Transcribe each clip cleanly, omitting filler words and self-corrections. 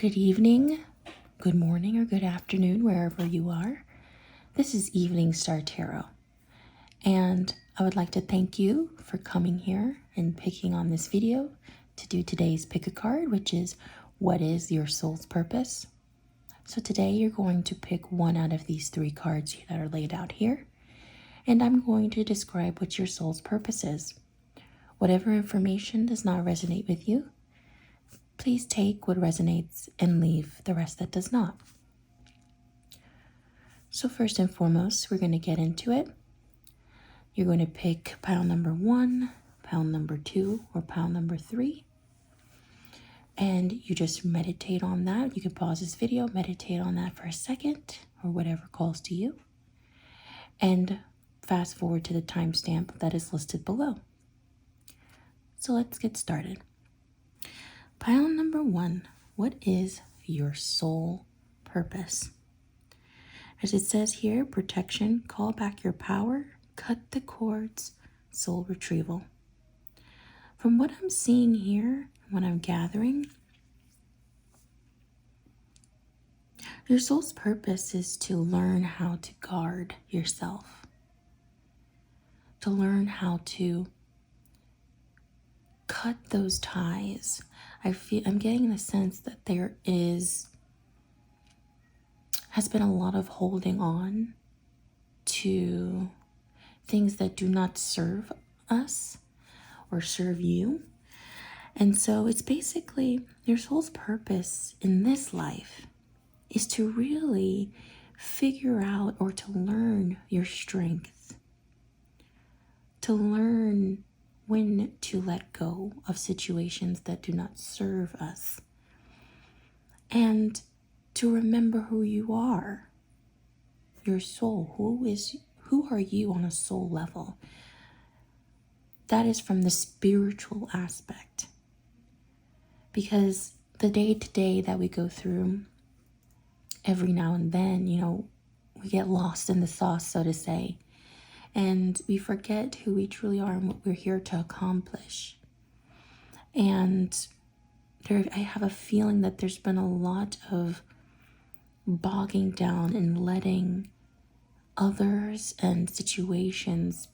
Good evening, good morning, or good afternoon, wherever you are. This is Evening Star Tarot, and I would like to thank you for coming here and picking on this video to do today's pick a card, which is what is your soul's purpose? So today you're going to pick one out of these three cards that are laid out here, and I'm going to describe what your soul's purpose is. Whatever information does not resonate with you, please take what resonates and leave the rest that does not. So first and foremost, we're going to get into it. You're going to pick pile number 1, pile number 2, or pile number 3. And you just meditate on that. You can pause this video, meditate on that for a second, or whatever calls to you. And fast forward to the timestamp that is listed below. So let's get started. Pile number 1, what is your soul purpose? As it says here, protection, call back your power, cut the cords, soul retrieval. From what I'm seeing here, what I'm gathering, your soul's purpose is to learn how to guard yourself, to learn how to cut those ties. I'm getting the sense that there has been a lot of holding on to things that do not serve us or serve you. And so it's basically your soul's purpose in this life is to really figure out or to learn your strength, to learn when to let go of situations that do not serve us, and to remember who you are, your soul. Who are you on a soul level? That is from the spiritual aspect. Because the day-to-day that we go through, every now and then, we get lost in the sauce, so to say, and we forget who we truly are and what we're here to accomplish. And I have a feeling that there's been a lot of bogging down and letting others and situations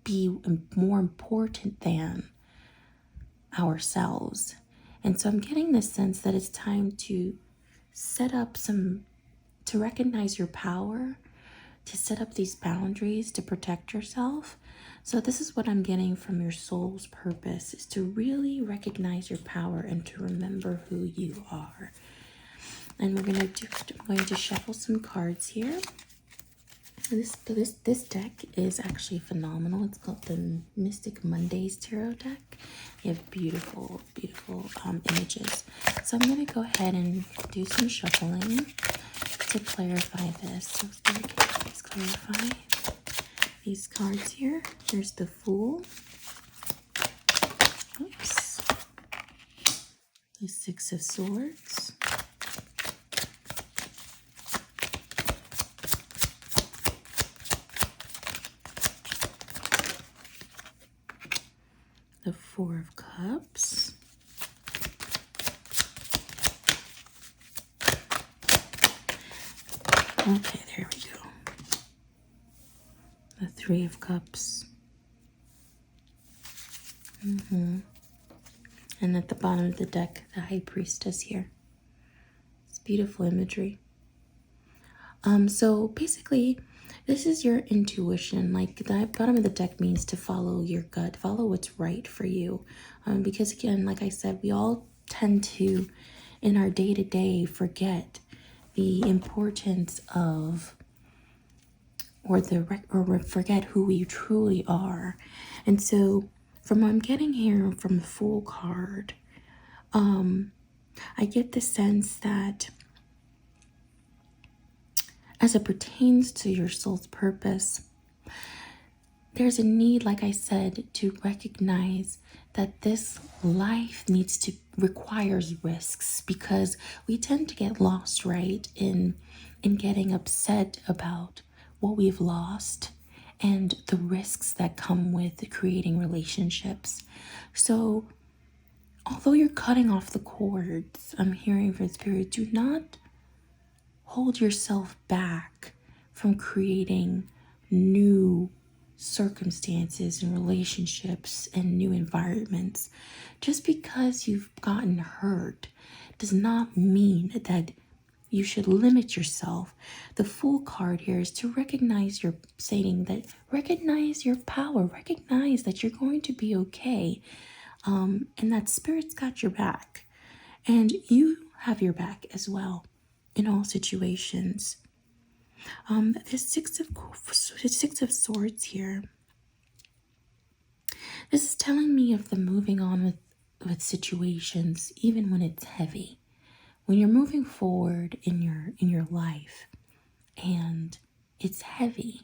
be more important than ourselves. And so I'm getting this sense that it's time to to recognize your power, to set up these boundaries, to protect yourself. So this is what I'm getting from your soul's purpose, is to really recognize your power and to remember who you are. And I'm going to shuffle some cards here. This deck is actually phenomenal. It's called the Mystic Mondays Tarot deck. You have beautiful, beautiful images. So I'm going to go ahead and do some shuffling to clarify this. So let's clarify these cards here. Here's the Fool. Oops. The Six of Swords. The Four of Cups. Okay, there we go. The Three of Cups. And at the bottom of the deck, the High Priestess here. It's beautiful imagery. So basically, this is your intuition. Like, the bottom of the deck means to follow your gut, follow what's right for you. Because again, like I said, we all tend to, in our day-to-day, forget the importance of, or forget who we truly are. And so, from what I'm getting here from the Fool card, I get the sense that as it pertains to your soul's purpose, there's a need, like I said, to recognize that this life requires risks, because we tend to get lost, right, in getting upset about what we've lost and the risks that come with creating relationships. So although you're cutting off the cords, I'm hearing from Spirit, do not hold yourself back from creating new circumstances and relationships and new environments. Just because you've gotten hurt does not mean that you should limit yourself. The Fool card here is to recognize your saying that recognize your power, recognize that you're going to be okay, and that Spirit's got your back, and you have your back as well in all situations. The Six of Swords here. This is telling me of the moving on with situations, even when it's heavy. When you're moving forward in your life, and it's heavy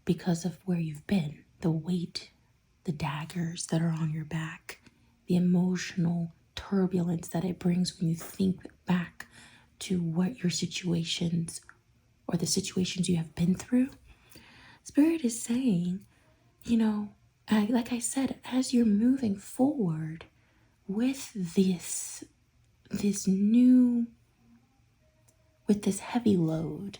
because of where you've been, the weight, the daggers that are on your back, the emotional turbulence that it brings when you think back to what your situations or the situations you have been through. Spirit is saying, like I said, as you're moving forward with this heavy load,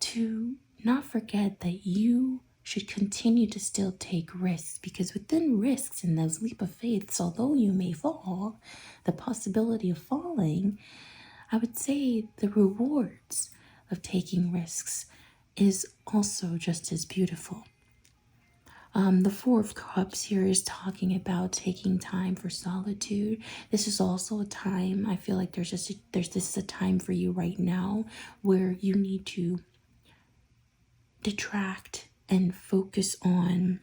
to not forget that you should continue to still take risks, because within risks in those leap of faiths, although you may fall, the possibility of falling, I would say the rewards of taking risks is also just as beautiful. The Four of Cups here is talking about taking time for solitude. This is also a time, I feel like this is a time for you right now where you need to detract and focus on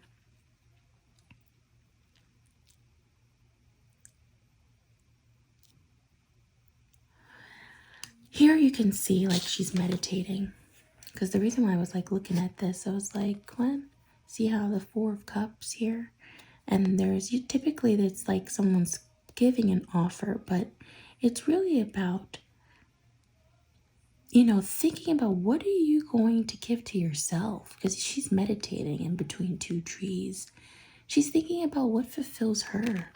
here. You can see like she's meditating, because the reason why I was like looking at this, I was like, what? See how the Four of Cups here, and typically it's like someone's giving an offer, but it's really about thinking about what are you going to give to yourself, because she's meditating in between two trees. She's thinking about what fulfills her,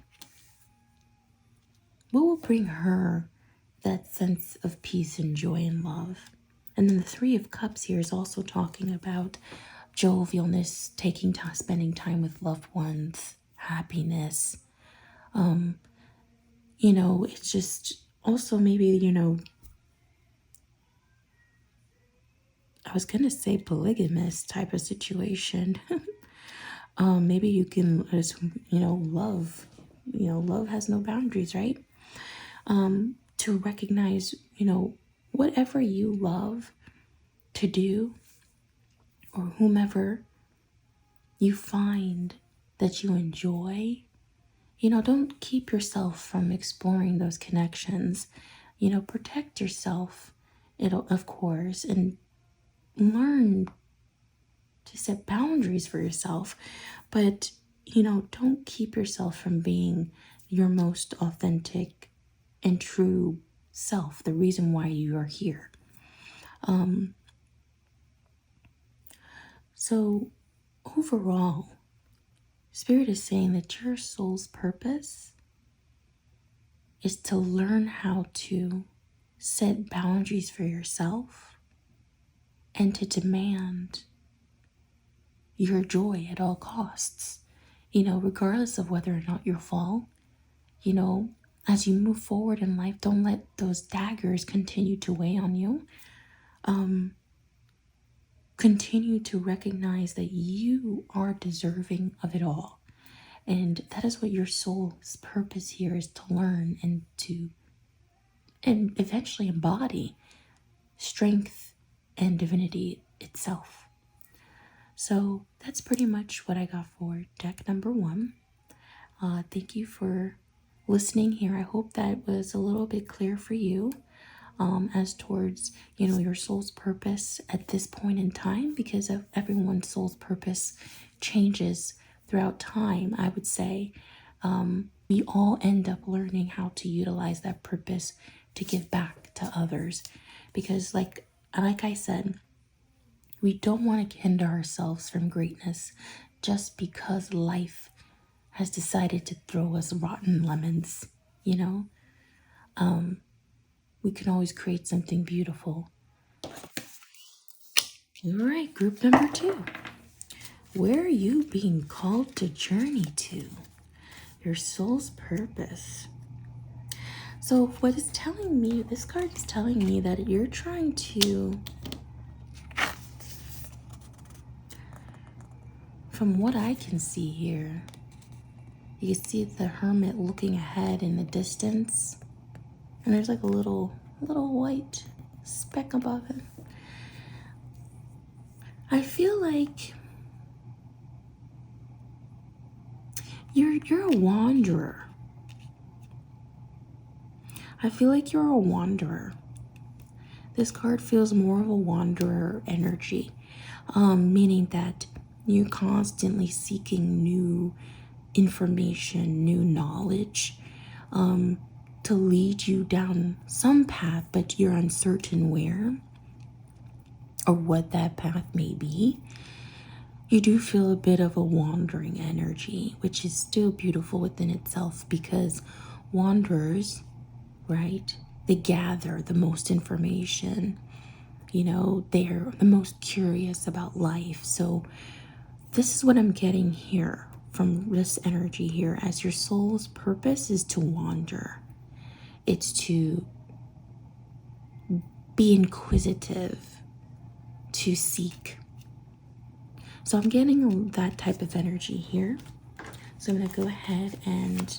what will bring her that sense of peace and joy and love. And then the Three of Cups here is also talking about jovialness, taking time, spending time with loved ones, happiness. It's just also maybe, I was gonna say polygamous type of situation. Maybe you can just, love. Love has no boundaries, right? To recognize, whatever you love to do, or whomever you find that you enjoy, don't keep yourself from exploring those connections. Protect yourself, of course, and learn to set boundaries for yourself. But, don't keep yourself from being your most authentic and true self, the reason why you are here. So overall, Spirit is saying that your soul's purpose is to learn how to set boundaries for yourself and to demand your joy at all costs, regardless of whether or not you fall. As you move forward in life, don't let those daggers continue to weigh on you. Continue to recognize that you are deserving of it all. And that is what your soul's purpose here is, to learn and eventually embody strength and divinity itself. So that's pretty much what I got for deck number 1. Thank you for listening here. I hope that was a little bit clear for you, as towards, your soul's purpose at this point in time, because of everyone's soul's purpose changes throughout time. I would say we all end up learning how to utilize that purpose to give back to others, because like I said, we don't want to hinder ourselves from greatness just because life has decided to throw us rotten lemons. you know, we can always create something beautiful. All right, group number 2. Where are you being called to journey to? Your soul's purpose. So what is telling me, this card is telling me that you're trying to, from what I can see here, you can see the hermit looking ahead in the distance, and there's like a little white speck above it. I feel like you're a wanderer. I feel like you're a wanderer. This card feels more of a wanderer energy, meaning that you're constantly seeking new information, new knowledge, to lead you down some path, but you're uncertain where or what that path may be. You do feel a bit of a wandering energy, which is still beautiful within itself, because wanderers, right, they gather the most information. They're the most curious about life. So this is what I'm getting here from this energy here, as your soul's purpose is to wander. It's to be inquisitive, to seek. So I'm getting that type of energy here. So I'm going to go ahead and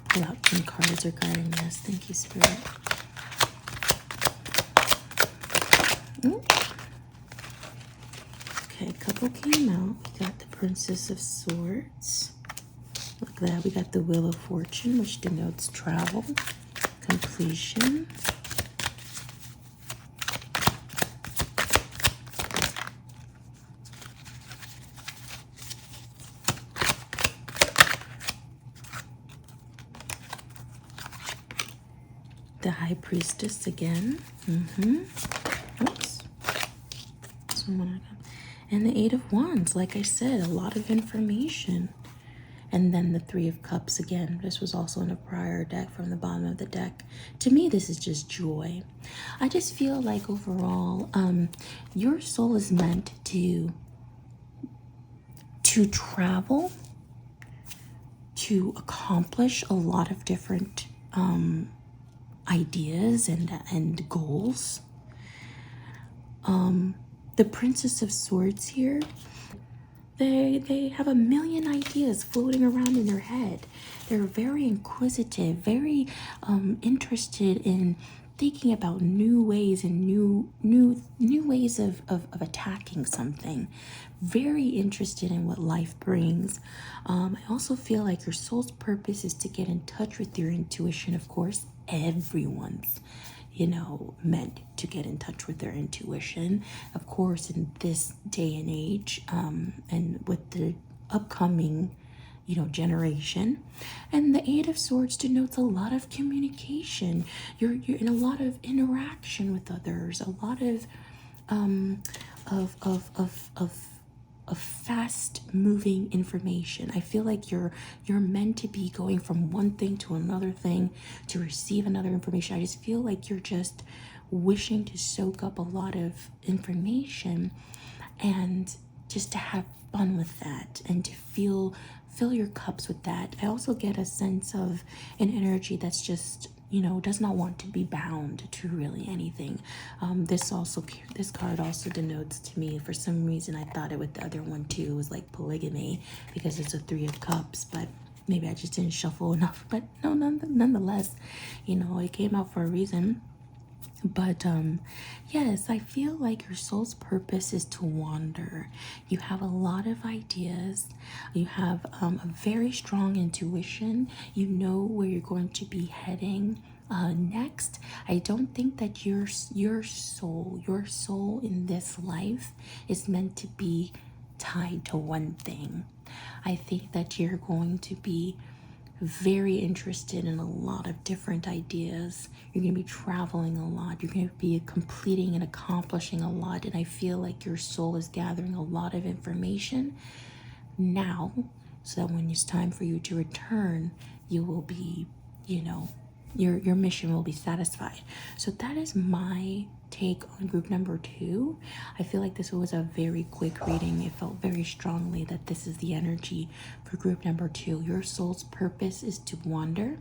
pull out some cards regarding this. Thank you, Spirit. Okay, a couple came out. We got the Princess of Swords. Look at that. We got the Wheel of Fortune, which denotes travel, completion. The High Priestess again. Oops. And the Eight of Wands. Like I said, a lot of information. And then the Three of Cups again. This was also in a prior deck from the bottom of the deck. To me, this is just joy. I just feel like overall, your soul is meant to travel, to accomplish a lot of different ideas and goals. The Princess of Swords here, they have a million ideas floating around in their head. They're very inquisitive, very interested in thinking about new ways and new ways of attacking something. Very interested in what life brings. I also feel like your soul's purpose is to get in touch with your intuition. Of course, everyone's meant to get in touch with their intuition. Of course, in this day and age, and with the upcoming generation. And the Eight of Swords denotes a lot of communication. You're in a lot of interaction with others, a lot of fast moving information. I feel like you're meant to be going from one thing to another thing to receive another information. I just feel like you're just wishing to soak up a lot of information and just to have fun with that and to fill your cups with that. I also get a sense of an energy that's just does not want to be bound to really anything. This card also denotes to me, for some reason I thought it with the other one too, it was like polygamy, because it's a Three of Cups, but maybe I just didn't shuffle enough. But no, nonetheless, it came out for a reason. But yes, I feel like your soul's purpose is to wander. You have a lot of ideas. You have a very strong intuition. You know where you're going to be heading next. I don't think that your soul in this life is meant to be tied to one thing. I think that you're going to be very interested in a lot of different ideas. You're going to be traveling a lot. You're going to be completing and accomplishing a lot. And I feel like your soul is gathering a lot of information now so that when it's time for you to return, you will be, you know, your mission will be satisfied. So that is my take on group number 2. I feel like this was a very quick reading. It felt very strongly that this is the energy for group number 2. Your soul's purpose is to wander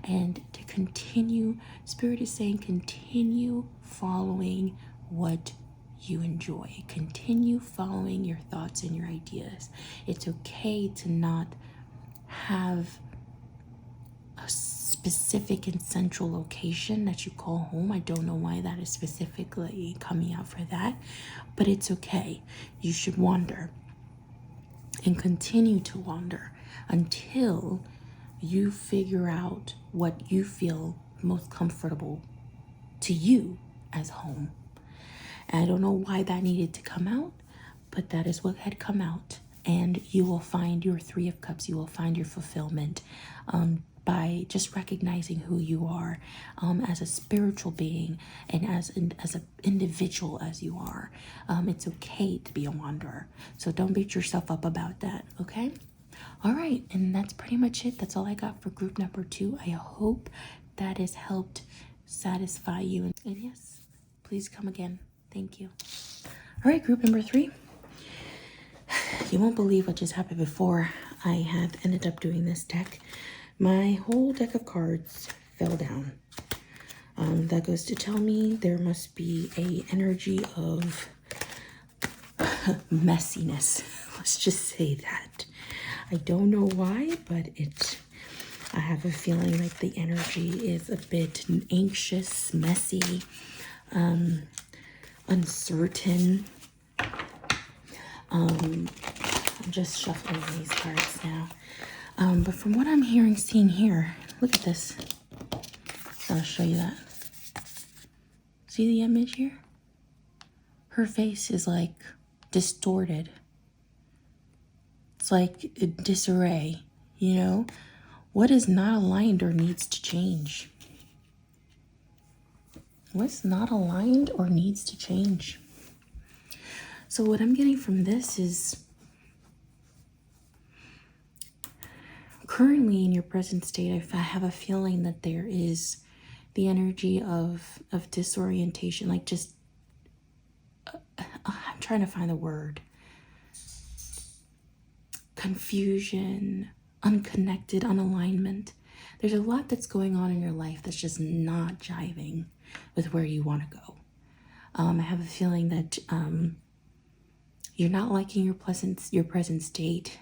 and to continue. Spirit is saying continue following what you enjoy. Continue following your thoughts and your ideas. It's okay to not have a specific and central location that you call home. I don't know why that is specifically coming out for that, but it's okay. You should wander and continue to wander until you figure out what you feel most comfortable to you as home. And I don't know why that needed to come out, but that is what had come out. And you will find your 3 of Cups. You will find your fulfillment by just recognizing who you are as a spiritual being and as an individual as you are. It's okay to be a wanderer. So don't beat yourself up about that, okay? All right, and that's pretty much it. That's all I got for group number 2. I hope that has helped satisfy you. And yes, please come again. Thank you. All right, group number 3. You won't believe what just happened before I had ended up doing this deck. My whole deck of cards fell down. That goes to tell me there must be a energy of messiness. Let's just say that. I don't know why, but I have a feeling like the energy is a bit anxious, messy, uncertain. I'm just shuffling these cards now. But from what I'm seeing here, look at this. I'll show you that. See the image here? Her face is like distorted. It's like a disarray, you know? What is not aligned or needs to change? What's not aligned or needs to change? So what I'm getting from this is currently in your present state, I have a feeling that there is the energy of disorientation, like just, I'm trying to find the word. Confusion, unconnected, unalignment. There's a lot that's going on in your life that's just not jiving with where you want to go. I have a feeling that you're not liking your present state.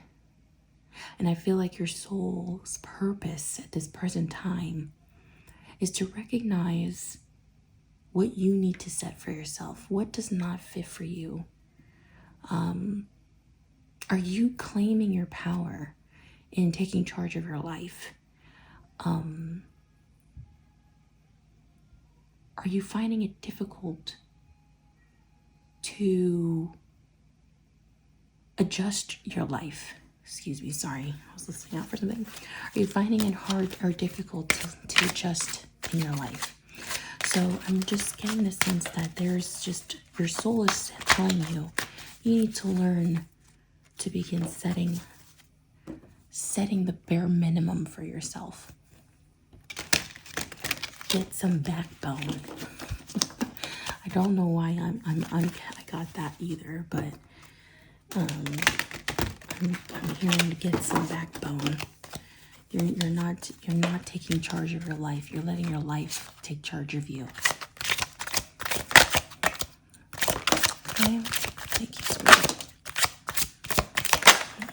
And I feel like your soul's purpose at this present time is to recognize what you need to set for yourself. What does not fit for you? Are you claiming your power in taking charge of your life? Are you finding it difficult to adjust your life? Excuse me, sorry, I was listening out for something. Are you finding it hard or difficult to adjust in your life? So I'm just getting the sense that there's just, your soul is telling you, you need to learn to begin setting the bare minimum for yourself. Get some backbone. I don't know why I got that either, but I'm hearing to get some backbone. You're not taking charge of your life. You're letting your life take charge of you. Okay, thank you, Spirit.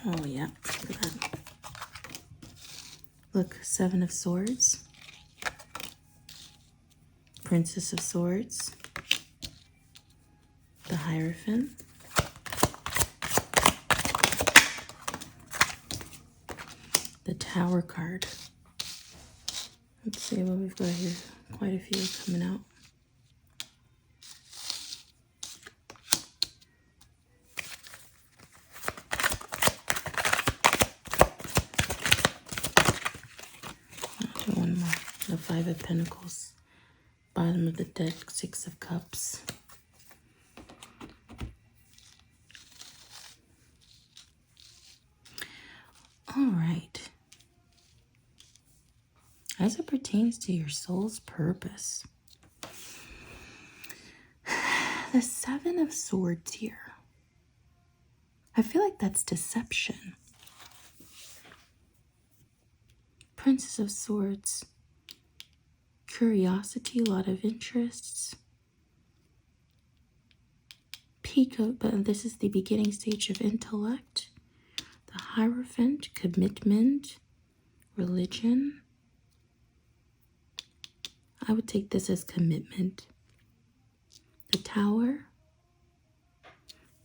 Oh yeah, look at that. Look, 7 of Swords, Princess of Swords, the Hierophant, the Tower card. Let's see what we've got here. Quite a few coming out. I'll do one more. The 5 of Pentacles. Bottom of the deck, 6 of Cups. as it pertains to your soul's purpose. The Seven of Swords here. I feel like that's deception. Princess of Swords. Curiosity, a lot of interests. But this is the beginning stage of intellect. The Hierophant, commitment, religion. I would take this as commitment. The Tower,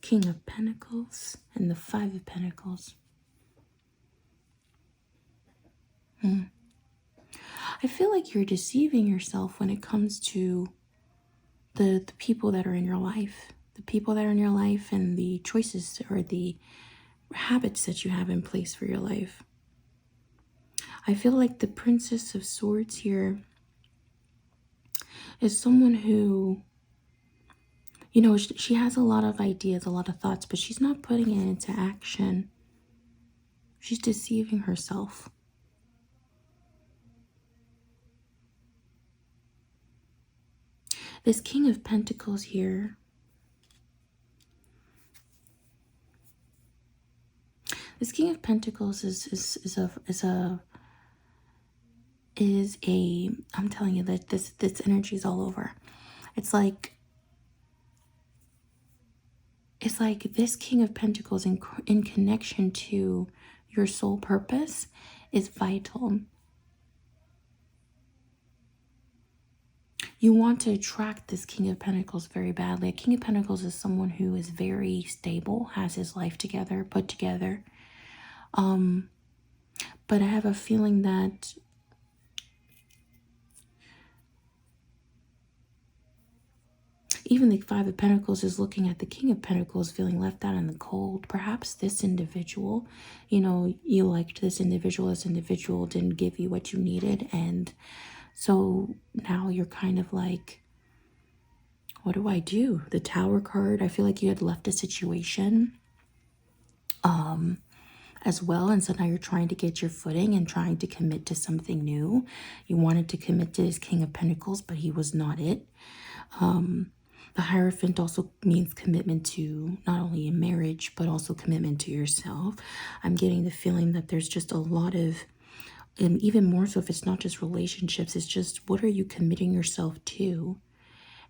King of Pentacles, and the Five of Pentacles. I feel like you're deceiving yourself when it comes to the people that are in your life. The people that are in your life and the choices or the habits that you have in place for your life. I feel like the Princess of Swords here is someone who, you know, she has a lot of ideas, a lot of thoughts, but she's not putting it into action. She's deceiving herself. This King of Pentacles here. This King of Pentacles is a I'm telling you that this energy is all over. It's like this King of Pentacles in connection to your soul purpose is vital. You want to attract this King of Pentacles very badly. A King of Pentacles is someone who is very stable, has his life together, put together. But I have a feeling that even the Five of Pentacles is looking at the King of Pentacles, feeling left out in the cold. Perhaps this individual, you know, you liked this individual didn't give you what you needed, and so now you're kind of like, what do I do? The Tower card, I feel like you had left a situation as well, and so now you're trying to get your footing and trying to commit to something new. You wanted to commit to this King of Pentacles, but he was not it. The Hierophant also means commitment to not only a marriage, but also commitment to yourself. I'm getting the feeling that there's just a lot of, and even more so if it's not just relationships, it's just what are you committing yourself to?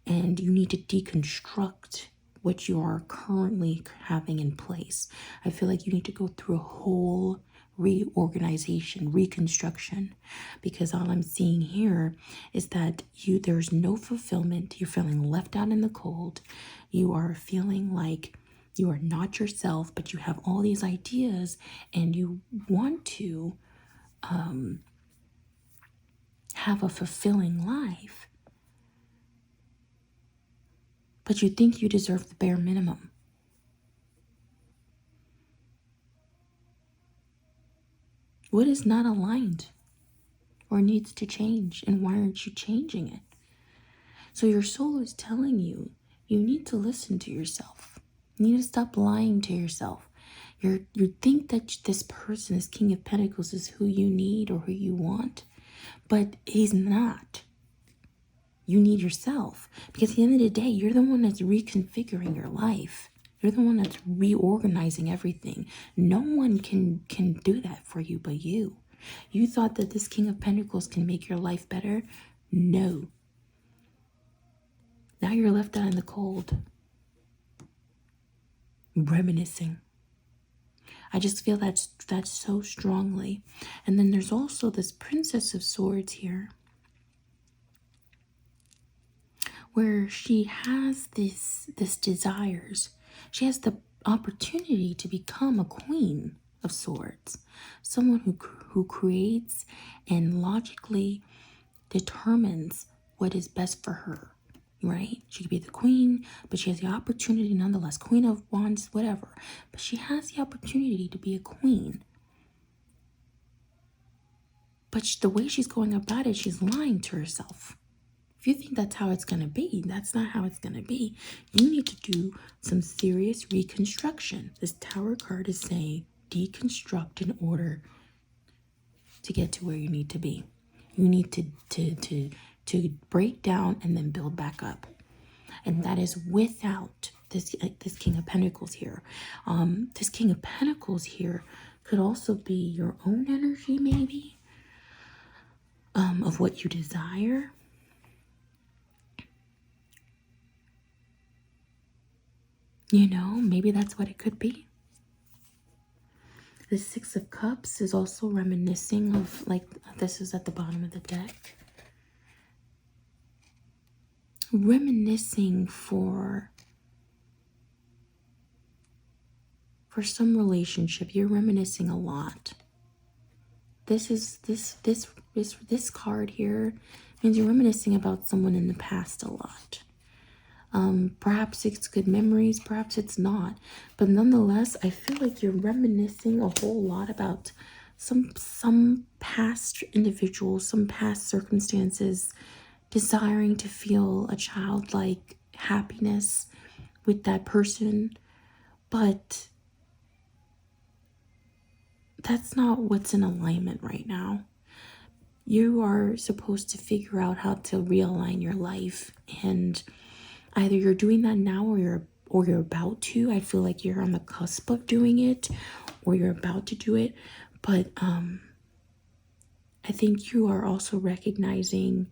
And you need to deconstruct what you are currently having in place. I feel like you need to go through a whole reorganization, reconstruction, because all I'm seeing here is that there's no fulfillment. You're feeling left out in the cold. You are feeling like you are not yourself, but you have all these ideas and you want to have a fulfilling life, but you think you deserve the bare minimum. What is not aligned or needs to change, and why aren't you changing it? So your soul is telling you, you need to listen to yourself. You need to stop lying to yourself. You think that this person, this King of Pentacles, is who you need or who you want, but he's not. You need yourself, because at the end of the day, you're the one that's reconfiguring your life. You're the one that's reorganizing everything. No one can do that for you but you. You thought that this King of Pentacles can make your life better? No. Now you're left out in the cold, reminiscing. I just feel that's so strongly. And then there's also this Princess of Swords here, where she has this desires. She has the opportunity to become a Queen of Swords, someone who creates and logically determines what is best for her, right? She could be the queen, but she has the opportunity nonetheless, Queen of Wands, whatever, but she has the opportunity to be a queen. But the way she's going about it, she's lying to herself. If you think that's how it's going to be, that's not how it's going to be. You need to do some serious reconstruction. This Tower card is saying deconstruct in order to get to where you need to be. You need to break down and then build back up. And that is without this King of Pentacles here. This King of Pentacles here could also be your own energy, maybe, of what you desire. You know, maybe that's what it could be. The Six of Cups is also reminiscing of, like, this is at the bottom of the deck. Reminiscing for some relationship. You're reminiscing a lot. This card here means you're reminiscing about someone in the past a lot. Perhaps it's good memories, perhaps it's not, but nonetheless, I feel like you're reminiscing a whole lot about some past individuals, some past circumstances, desiring to feel a childlike happiness with that person, but that's not what's in alignment right now. You are supposed to figure out how to realign your life, and either you're doing that now or you're about to. I feel like you're on the cusp of doing it, or you're about to do it. But I think you are also recognizing,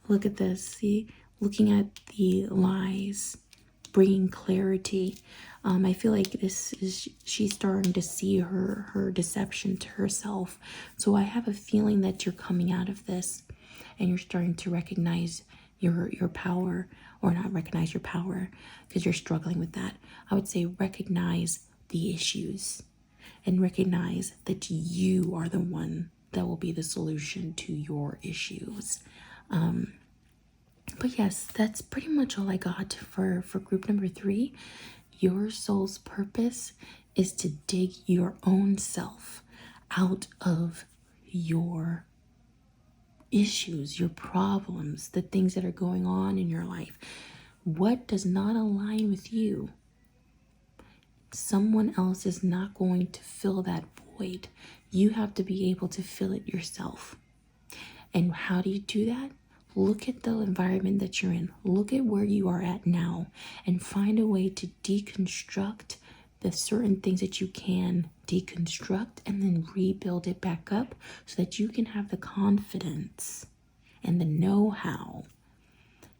look at this, see, looking at the lies, bringing clarity. I feel like she's starting to see her deception to herself. So I have a feeling that you're coming out of this and you're starting to recognize your power, or not recognize your power because you're struggling with that. I would say recognize the issues and recognize that you are the one that will be the solution to your issues. But yes, that's pretty much all I got for group number 3. Your soul's purpose is to dig your own self out of your issues, your problems, the things that are going on in your life. What does not align with you? Someone else is not going to fill that void. You have to be able to fill it yourself. And how do you do that? Look at the environment that you're in. Look at where you are at now and find a way to deconstruct the certain things that you can deconstruct and then rebuild it back up so that you can have the confidence and the know-how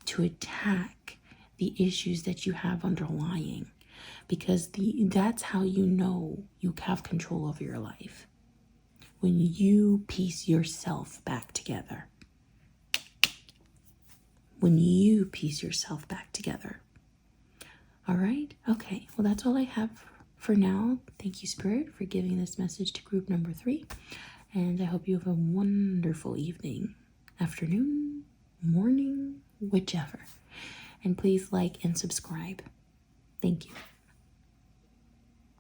to attack the issues that you have underlying, because that's how you know you have control over your life, when you piece yourself back together. When you piece yourself back together. All right? Okay. Well, that's all I have for now. Thank you, Spirit, for giving this message to group number 3. And I hope you have a wonderful evening, afternoon, morning, whichever. And please like and subscribe. Thank you.